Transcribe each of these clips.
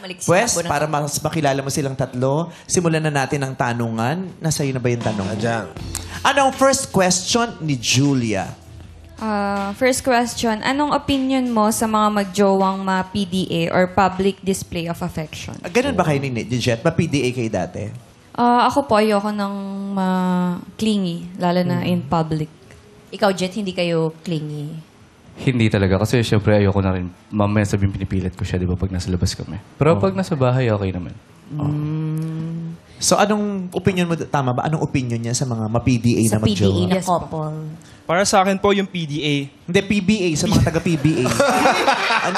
Pwes, para mas makilala mo silang tatlo, simulan na natin ang tanungan. Nasa iyo na ba yung tanong? Diyan. Anong first question ni Julia? First question, anong opinion mo sa mga magjowang ma-PDA or public display of affection? Ganun ba kayo ni Jet? Ma-PDA kayo dati? Ako po, ayoko ng clingy, lalo na in public. Ikaw, Jet, hindi kayo clingy. Hindi talaga. Kasi syempre ayoko na rin. Mamaya sabihin pinipilit ko siya, di ba, pag nasa labas kami. Pero pag nasa bahay, okay naman. So, anong opinion mo? Tama ba? Anong opinion niya sa mga ma-PDA na Sa PDA magjowa? na couple. Para sa akin po yung PDA. Hindi, PBA sa mga taga-PBA. Ano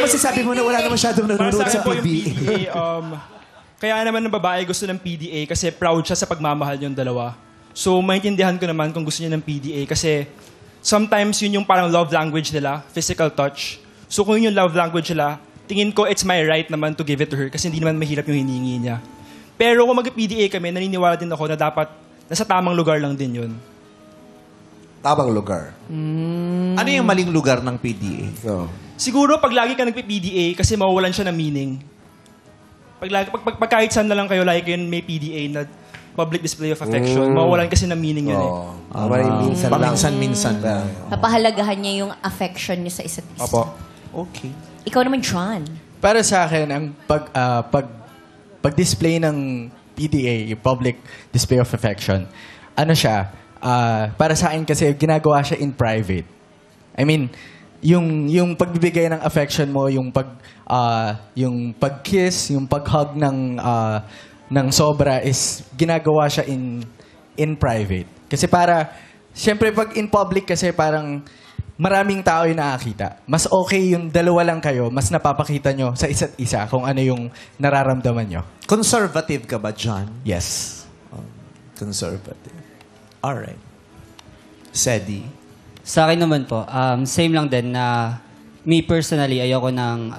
masasabi mo na wala na masyadong Para nanonood sa sa akin po yung PBA? PDA, kaya naman ng babae gusto ng PDA kasi proud siya sa pagmamahal yung dalawa. So, maintindihan ko naman kung gusto niya ng PDA kasi sometimes yun yung parang love language nila, physical touch. So, kung yun yung love language nila, tingin ko it's my right naman to give it to her kasi hindi naman mahirap yung hinihingi niya. Pero kung mag-PDA kami, naniniwala din ako na dapat nasa tamang lugar lang din yun. Tamang lugar. Ano yung maling lugar ng PDA? No. Siguro pag lagi ka nagpi-PDA kasi mawawalan siya ng meaning. Pag kahit saan na lang kayo, lagi kayo may PDA na public display of affection, mawawalan kasi ng meaning yun eh. Minsan lang. Paminsan-minsan lang. Napahalagahan niya yung affection niyo sa isa't isa. Opo. Okay. Ikaw naman, John. Para sa akin, ang pag-display ng PDA, public display of affection, ano siya, para sa akin kasi ginagawa siya in private. I mean, yung pagbibigay ng affection mo, yung pag-kiss, yung pag-hug ng sobra is ginagawa siya in private. Kasi syempre pag in public kasi parang maraming tao yung nakakita. Mas okay yung dalawa lang kayo, mas napapakita nyo sa isa't isa kung ano yung nararamdaman nyo. Conservative ka ba, John? Yes. Conservative. Alright. Sedi? Sa akin naman po, same lang din na me personally, ayoko ng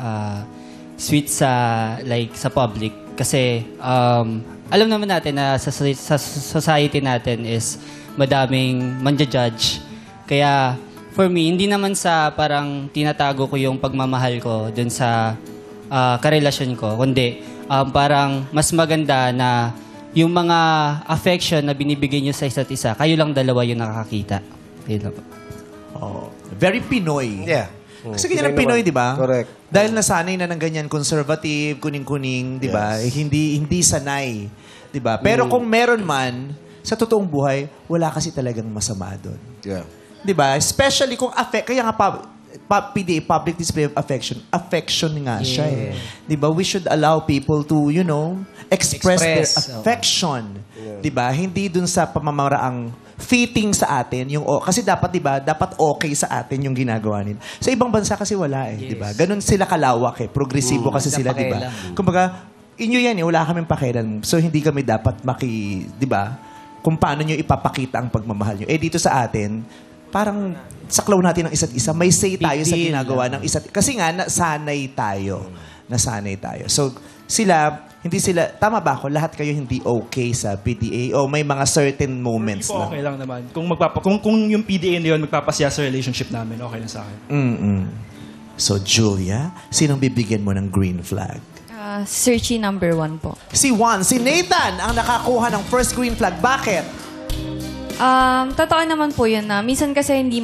sweet sa public. Kasi alam naman natin na sa society natin is madaming manja-judge. Kaya for me, hindi naman sa parang tinatago ko yung pagmamahal ko dun sa karelasyon ko. Kundi parang mas maganda na yung mga affection na binibigay nyo sa isa't isa, kayo lang dalawa yung nakakakita. Ayun lang po. Very Pinoy. Yeah. Kasi ganyan ang Pinoy, di ba? Correct. Dahil nasanay na ng ganyan, conservative, kuning-kuning, di ba? Yes. Hindi sanay, di ba? Pero kung meron man, sa totoong buhay, wala kasi talagang masama doon. Yeah. Di ba? Especially kung kaya nga PDA, public display of affection nga siya eh. Di ba? We should allow people to, express their affection. Di ba? Hindi dun sa pamamaraang fitting sa atin yung kasi dapat 'di ba dapat okay sa atin yung ginagawa nila. Sa ibang bansa kasi wala eh, 'di ba? Ganun sila kalawak eh, progresibo kasi sila 'di ba? Kumbaga, inyo yan eh, wala kaming pakialam. So hindi kami dapat 'di ba? Kung paano niyo ipapakita ang pagmamahal niyo. Eh dito sa atin, parang saklaw natin ng isa't isa. May say tayo sa ginagawa ng isa't kasi nga nasanay tayo. Nasanay tayo. So hindi sila, tama ba ako? Lahat kayo hindi okay sa PDA o may mga certain moments Hindi po lang? okay lang naman. Kung yung PDA na yun magpapasya sa relationship namin, okay lang sa akin. So, Julia, sinong bibigyan mo ng green flag? Searchy number 1 po. Si Juan, si Nathan ang nakakuha ng first green flag. Bakit? Totoo naman po yun na minsan kasi hindi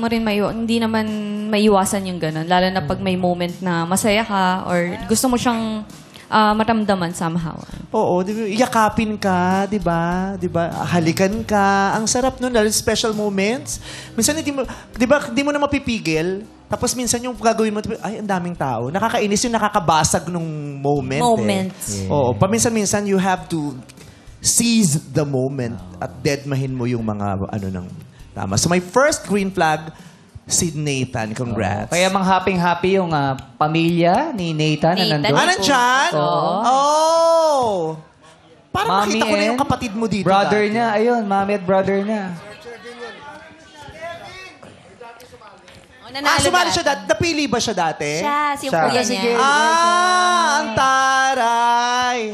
naman maiwasan yung ganun. Lalo na pag may moment na masaya ka or gusto mo siyang maramdaman somehow. Oo, di ba? Yakapin ka, di ba? Di ba? Halikan ka. Ang sarap nun, lalo special moments. Minsan hindi mo, di ba, hindi mo na mapipigil. Tapos minsan yung gagawin mo, ay, ang daming tao. Nakakainis yung nakakabasag nung moment. Moments. Eh. Oo, paminsan-minsan you have to seize the moment at deadmahin mo yung mga tama. So my first green flag, si Nathan. Congrats. Kaya happy yung pamilya ni Nathan na nandun. Nandyan? Oh! Parang Mommy makita ko na yung and kapatid mo dito. brother dati. niya, ayun, mommy at brother niya. Sumali siya dati. Napili ba siya dati? Siya, si kuya niya. Ang taray!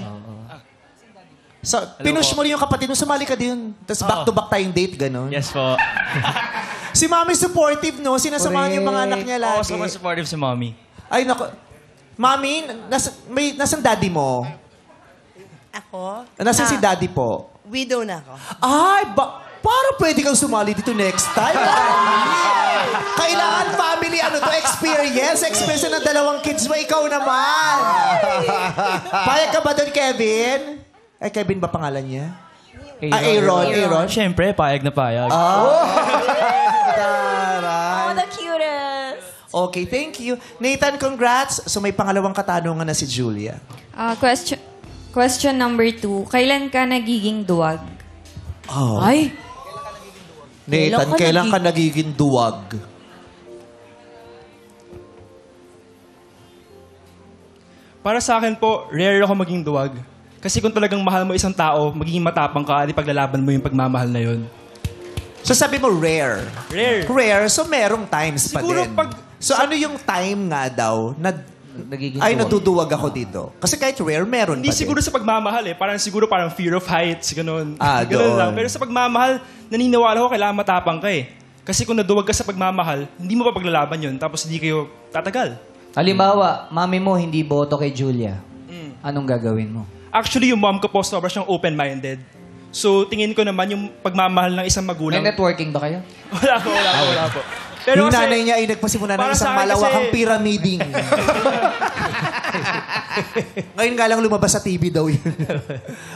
So, pinush mo rin yung kapatid mo, sumali ka din. Tapos back-to-back tayong date, gano'n. Yes po. Si Mami supportive, no? Sinasamahan yung mga anak niya lagi. Oo, supportive si mommy. Ay, naku. Mami, nasan daddy mo? Ako? Nasan si daddy po? Widow na ako. Ay, para pwede kang sumali dito next time. Kailangan family, experience. Experience ng dalawang kids mo, ikaw naman. Payag ka ba doon, Kevin? Ay, Kevin ba pangalan niya? Aaron. Siyempre, payag na payag. Oh, Taray. the cutest. Okay, thank you. Nathan, congrats. So may pangalawang katanungan na si Julia. Question number 2. Kailan ka nagiging duwag? Oh. Ay! Nathan, kailan ka nagiging duwag? Para sa akin po, rare ako maging duwag. Kasi kung talagang mahal mo isang tao, magiging matapang ka at ipaglalaban mo yung pagmamahal na yun. So sabi mo rare. Rare. So merong times pa Siguro din. pag- So ano yung time nga daw na Nagiging ay duwag. naduduwag ako dito? Kasi kahit rare, meron Hindi pa siguro din. sa pagmamahal siguro parang fear of heights, ganun. Ah, Ganun doon. lang. Pero sa pagmamahal, naniniwala ko kailangan matapang ka eh. Kasi kung naduwag ka sa pagmamahal, hindi mo pa paglalaban yun, tapos hindi kayo tatagal. Halimbawa, mami mo hindi boto kay Julia. Anong gagawin mo? Actually, yung mom ko po, sobrang siyang open-minded. So, tingin ko naman yung pagmamahal ng isang May magulang... networking ba kayo? Wala po. Pero Yung kasi, nanay niya ay nagpasimula ng para isang sa akin malawakang kasi- pyramiding. Ngayon nga lang lumabas sa TV daw yun.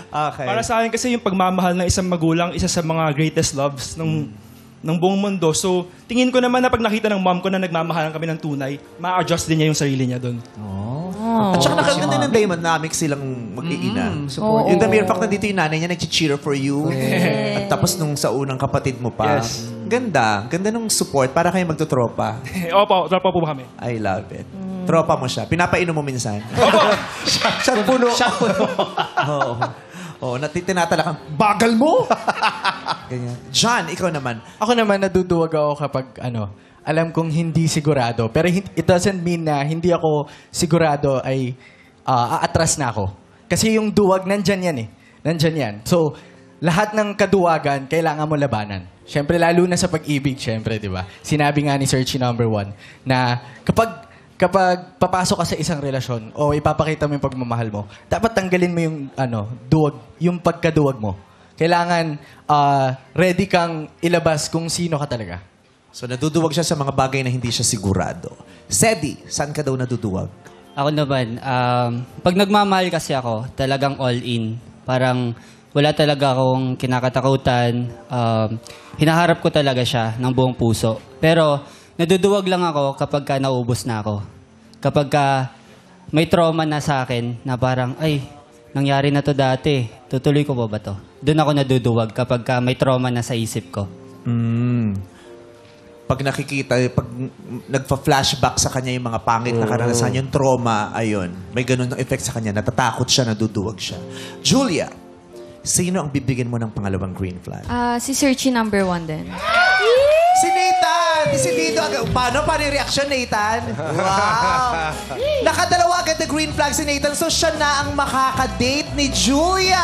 Okay. para sa akin kasi yung pagmamahal ng isang magulang, isa sa mga greatest loves ng buong mundo. So, tingin ko naman na pag nakita ng mom ko na nagmamahalan kami ng tunay, ma-adjust din niya yung sarili niya doon. At saka nakaganda ng dynamic silang mag-iina. Yung the mere fact na dito yung nanay niya nag-cheer for you. At tapos nung sa unang kapatid mo pa. Yes. Ganda. Ganda nung support para kayo magtutropa. Opo, tropa po ba kami? I love it. Tropa mo siya. Pinapainom mo minsan. Shot puno. Oo. Oo, tinatala kang, bagal mo! Ganyan. John, ikaw naman. Ako naman, naduduwag ako kapag, alam kong hindi sigurado. Pero it doesn't mean na hindi ako sigurado ay aatras na ako. Kasi yung duwag, nandyan yan eh. Nandyan yan. So, lahat ng kaduwagan, kailangan mo labanan. Siyempre, lalo na sa pag-ibig, siyempre, di ba? Sinabi nga ni Searchy number 1 na kapag papasok ka sa isang relasyon o ipapakita mo yung pagmamahal mo, dapat tanggalin mo yung duwag, yung pagkaduwag mo. Kailangan ready kang ilabas kung sino ka talaga. So, naduduwag siya sa mga bagay na hindi siya sigurado. Sedi, saan ka daw naduduwag? Ako naman, pag nagmamahal kasi ako, talagang all in. Parang wala talaga akong kinakatakutan. Hinaharap ko talaga siya ng buong puso. Pero naduduwag lang ako kapag ka naubos na ako. Kapag ka may trauma na sa akin na parang, ay, nangyari na to dati. Tutuloy ko pa ba to? Doon ako naduduwag kapag ka may trauma na sa isip ko. Pag nakikita, pag nagpa-flashback sa kanya yung mga pangit na karanasan, yung trauma, ayun, may ganun ng effect sa kanya, natatakot siya, naduduwag siya. Julia, sino ang bibigyan mo ng pangalawang green flag? Si Searchy number 1 din. Si Nathan! Si Dito. Paano yung reaction, Nathan? Wow! Nakadalawa agad na green flag si Nathan, so siya na ang makaka-date ni Julia!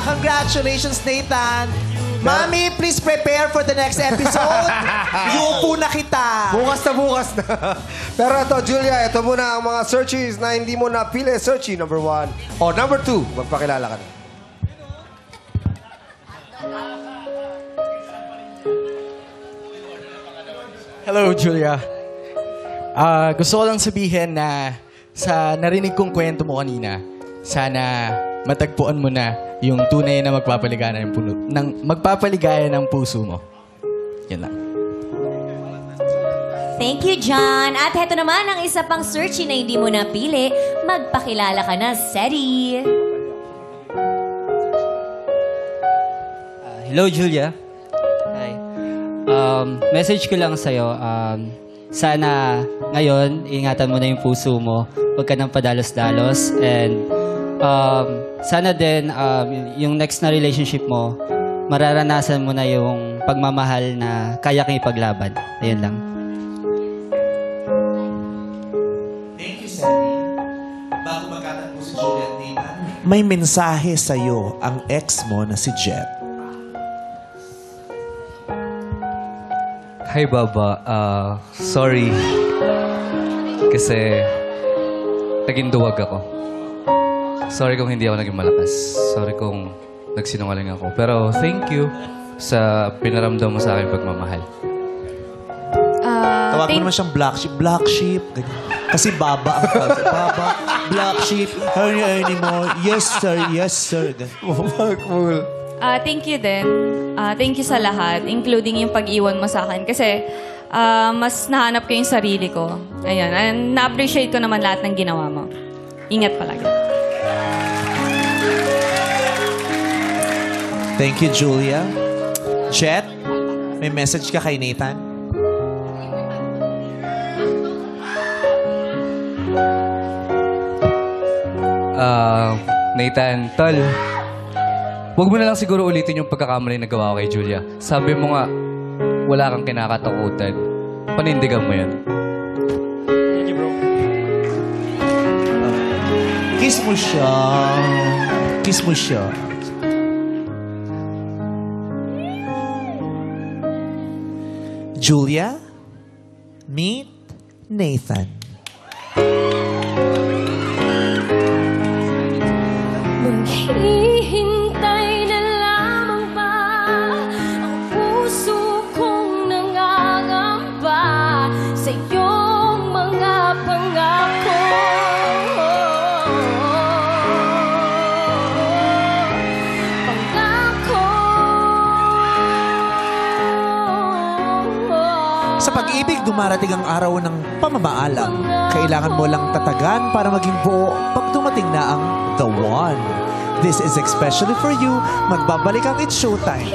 Congratulations, Nathan! Mami, please prepare for the next episode. Yupo na kita. Bukas na. Pero ito, Julia, ito muna ang mga searches na hindi mo napili. Searchy, number 1. O, number 2, magpakilala ka na. Hello, Julia. Gusto ko lang sabihin na sa narinig kong kwento mo kanina, sana matagpuan mo na yung tunay na magpapaligaya ng puso mo. Yan lang. Thank you, John. At heto naman ang isa pang searchy na hindi mo napili. Magpakilala ka na, Sedi. Hello, Julia. Hi. Message ko lang sa'yo, sana ngayon, ingatan mo na yung puso mo. Huwag ka nang padalos-dalos. And sana din, yung next na relationship mo, mararanasan mo na yung pagmamahal na kaya kang ipaglaban. Ayun lang. Thank you, Sandy. Bago magkatagpo si Julia at Nathan, may mensahe sa'yo ang ex mo na si Jet. Hi, Baba. Sorry. Kasi naging duwag ako. Sorry kung hindi ako naging malakas. Sorry kung nagsinungaling ako. Pero thank you sa pinaramdam mo sa akin pagmamahal. Tawag mo naman siyang black sheep. Black sheep. Ganyan. Kasi baba ang tawag. Baba, black sheep, earny mo. Yes, sir. Yes, sir. Cool. Thank you din. Thank you sa lahat, including yung pag-iwan mo sa akin. Kasi mas nahanap ko yung sarili ko. Ayun. And na-appreciate ko naman lahat ng ginawa mo. Ingat palagi. Thank you, Julia. Jet, may message ka kay Nathan? Nathan, tol, huwag mo na lang siguro ulitin yung pagkakamali na gawa ko kay Julia. Sabi mo nga, wala kang kinakatakutan. Panindigan mo yan. Thank you, bro. Kiss mo siya. Kiss mo siya. Julia, meet Nathan. Maghihintay na lamang ba ang puso kong nangangamba sa iyong mga pangako. Sa pag-ibig, dumarating ang araw ng pamamaalam. Kailangan mo lang tatagan para maging buo pag dumating na ang The One. This is especially for you. Magbabalik ang It's Showtime.